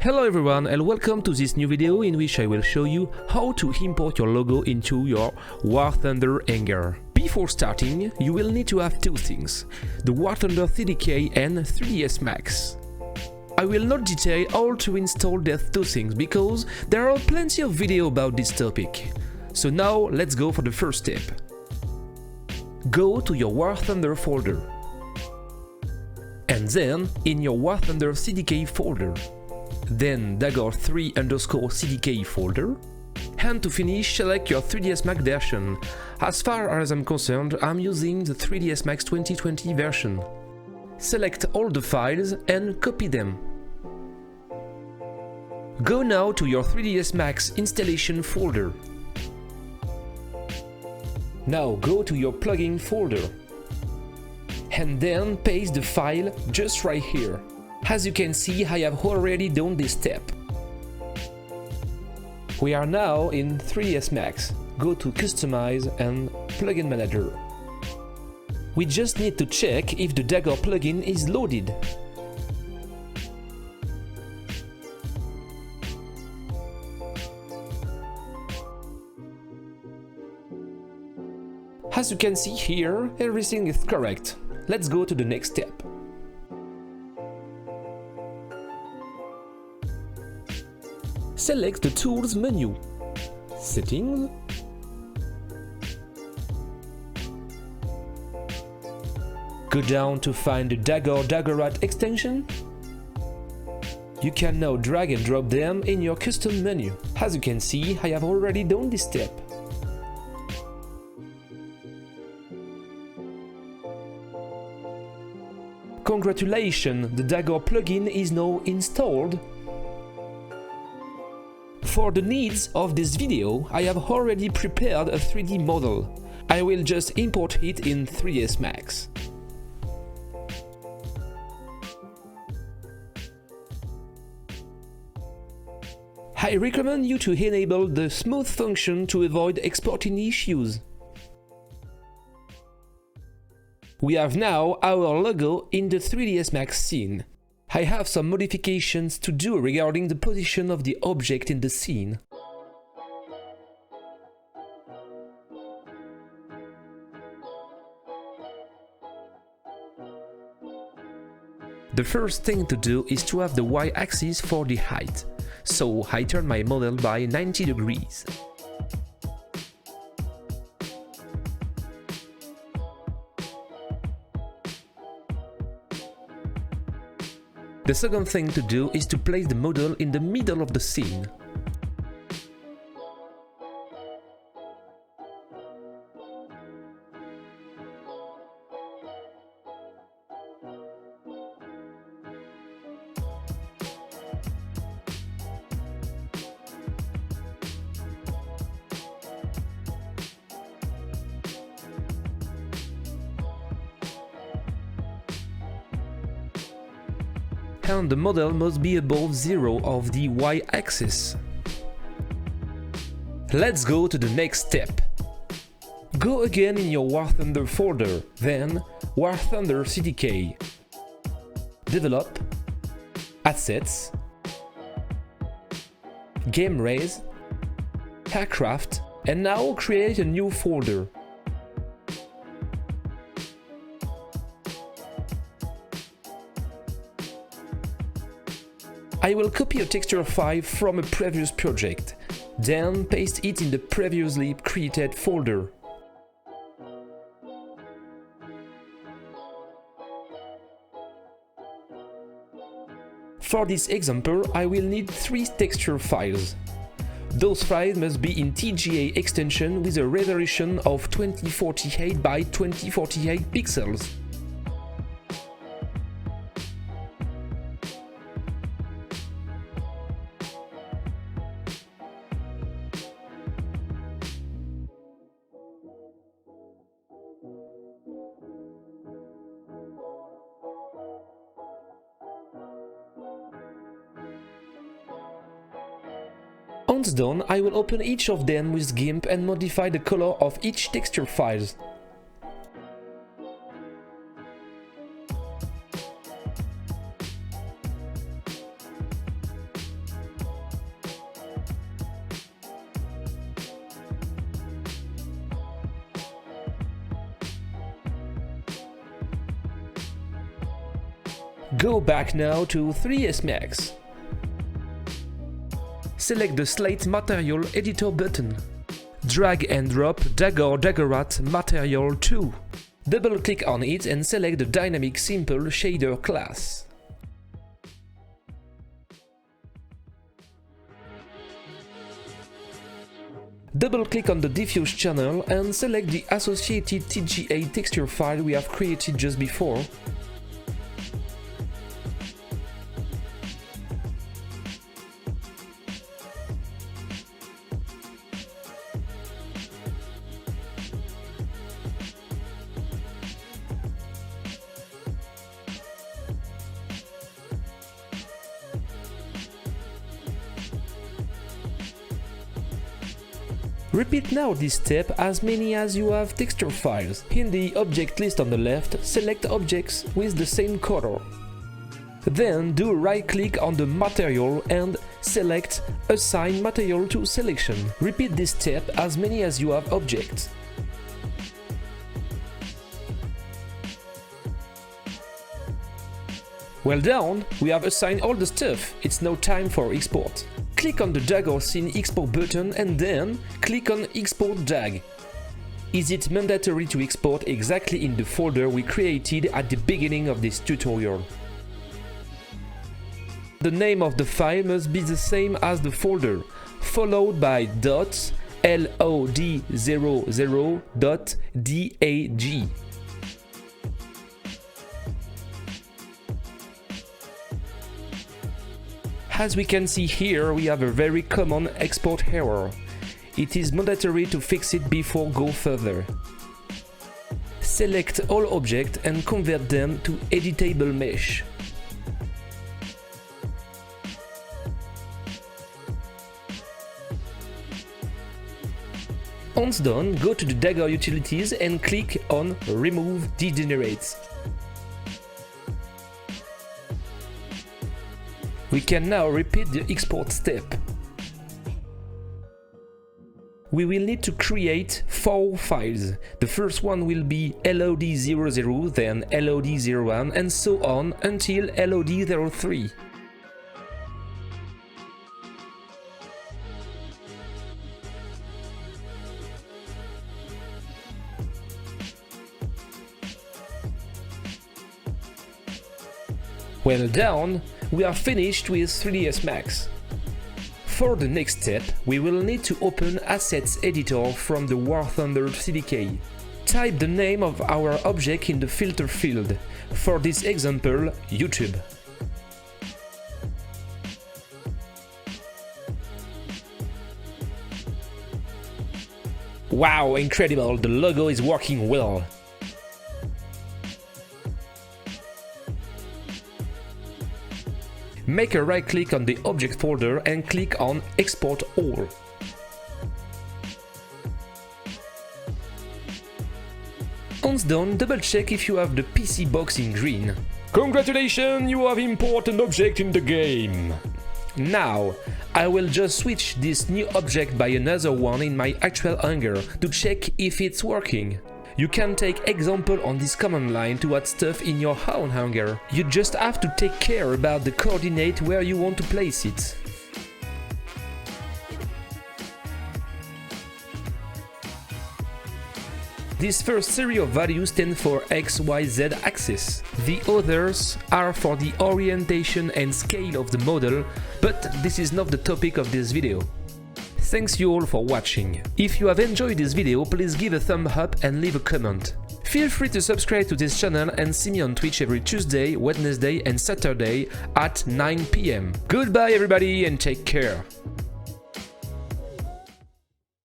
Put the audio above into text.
Hello everyone and welcome to this new video in which I will show you how to import your logo into your War Thunder Hangar. Before starting, you will need to have two things, the War Thunder CDK and 3ds Max. I will not detail how to install these two things because there are plenty of videos about this topic. So now let's go for the first step. Go to your War Thunder folder. And then in your War Thunder CDK folder. Then Dagger3_CDK folder, and to finish select your 3ds Max version. As far as I'm concerned, I'm using the 3ds Max 2020 version. Select all the files and copy them. Go now to your 3ds Max installation folder. Now go to your plugin folder. And then paste the file just right here. As you can see, I have already done this step. We are now in 3ds Max. Go to Customize and Plugin Manager. We just need to check if the Dagger plugin is loaded. As you can see here, everything is correct. Let's go to the next step. Select the Tools menu, Settings, go down to find the Daggerrat extension. You can now drag and drop them in your custom menu. As you can see, I have already done this step. Congratulations, the Dagger plugin is now installed. For the needs of this video, I have already prepared a 3D model. I will just import it in 3ds Max. I recommend you to enable the smooth function to avoid exporting issues. We have now our logo in the 3ds Max scene. I have some modifications to do regarding the position of the object in the scene. The first thing to do is to have the y-axis for the height, so I turn my model by 90 degrees. The second thing to do is to place the model in the middle of the scene. And the model must be above 0 of the y-axis. Let's go to the next step. Go again in your War Thunder folder, then War Thunder CDK. Develop, Assets, Game Race, Aircraft, and now create a new folder. I will copy a texture file from a previous project, then paste it in the previously created folder. For this example, I will need 3 texture files. Those files must be in TGA extension with a resolution of 2048 by 2048 pixels. Once done, I will open each of them with GIMP and modify the color of each texture file. Go back now to 3ds Max. Select the Slate Material Editor button. Drag and drop Dagor Dagorat Material 2. Double-click on it and select the Dynamic Simple Shader class. Double-click on the diffuse channel and select the associated TGA texture file we have created just before. Repeat now this step as many as you have texture files. In the object list on the left, select objects with the same color. Then do a right-click on the material and select Assign Material to Selection. Repeat this step as many as you have objects. Well done, we have assigned all the stuff. It's now time for export. Click on the Dagor Scene Export button and then click on Export DAG. Is it mandatory to export exactly in the folder we created at the beginning of this tutorial? The name of the file must be the same as the folder, followed by .lod00.dag. As we can see here, we have a very common export error. It is mandatory to fix it before go further. Select all objects and convert them to editable mesh. Once done, go to the Dagor utilities and click on Remove Degenerates. We can now repeat the export step. We will need to create 4 files. The first one will be LOD00, then LOD01, and so on until LOD03. Well done! We are finished with 3ds Max. For the next step, we will need to open Assets Editor from the War Thunder CDK. Type the name of our object in the filter field. For this example, YouTube. Wow, incredible! The logo is working well. Make a right-click on the object folder and click on Export All. Once done, double-check if you have the PC box in green. Congratulations, you have imported an object in the game! Now, I will just switch this new object by another one in my actual hangar to check if it's working. You can take example on this command line to add stuff in your own hangar. You just have to take care about the coordinate where you want to place it. This first series of values stand for X, Y, Z axis. The others are for the orientation and scale of the model, but this is not the topic of this video. Thanks you all for watching. If you have enjoyed this video, please give a thumb up and leave a comment. Feel free to subscribe to this channel and see me on Twitch every Tuesday, Wednesday and Saturday at 9 PM. Goodbye everybody and take care!